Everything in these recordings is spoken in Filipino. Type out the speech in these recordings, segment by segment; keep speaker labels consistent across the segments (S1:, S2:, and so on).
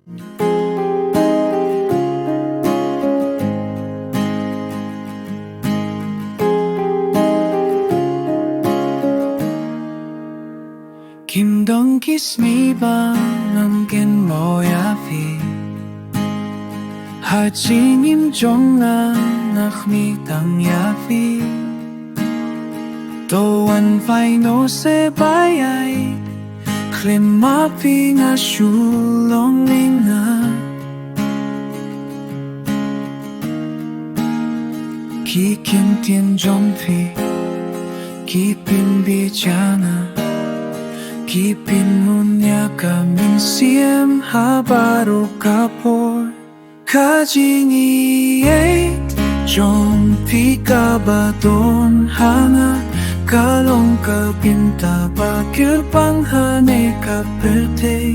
S1: Kim don't kiss me bang ang kin moya fi Ha ching im chong ang mi tang ya fi To an phai no se bai ai Klim ma pi nga shu long ning nga Ki kim tien jong fi Ki pin bi chana Kipin munya kaming siem ha baru kapor Kajingi jong pika baton hanga Kalong kapinta bakir panghane kaperte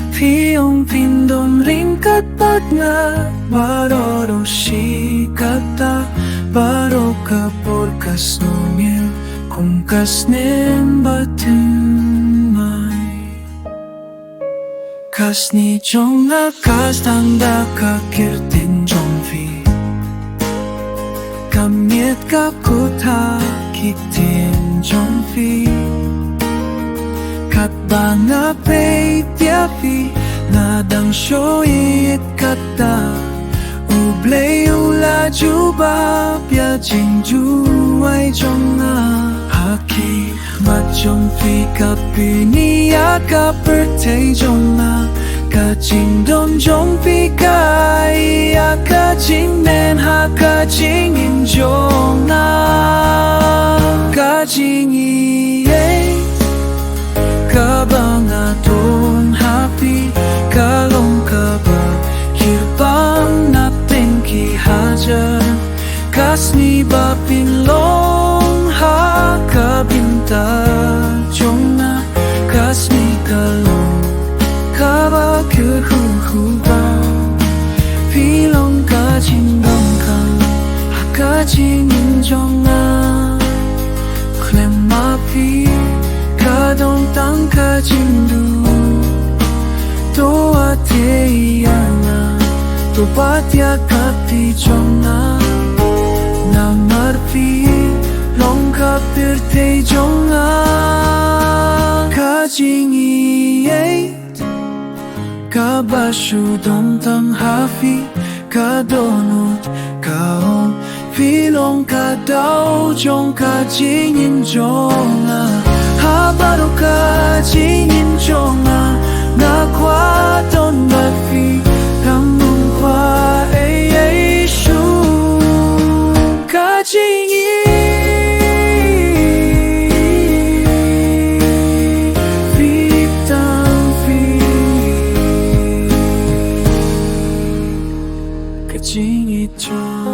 S1: Piong pindom ringkat patna Baroro shikata Baro kapor kasnomil Kung kasnem batun Kas ni chong na kas tanda ka kirtin chong fi Kamiet ka kuta kitin chong fi Kat ba nga pei tia fi Nadang shoyit kata Ublay ula juba Pia jing juay chong na Haki Machong fi kapini ya kaperte jong na Kajing dom jong fi kai ya kajing nen ha kajing in jong na Kajing iye kabang aton happy kalong kaba kirbang natin ki hajar kasni ba pinlong ha kabinta jong na kasni kalong kaba kuhuba pilong kajing dong kang ha kajing jong na klem mapi kadong tang kajing du to ate yana to patya kapi jong na marpi long kapirte jong na kajing iye Kabashu dong tang hafi Kadonut kaong Pilong kadaw jong kajingin jong Habaro kajingin jong Nakwa don mafi Kamung kwa ay shu Kajingin Kajing ito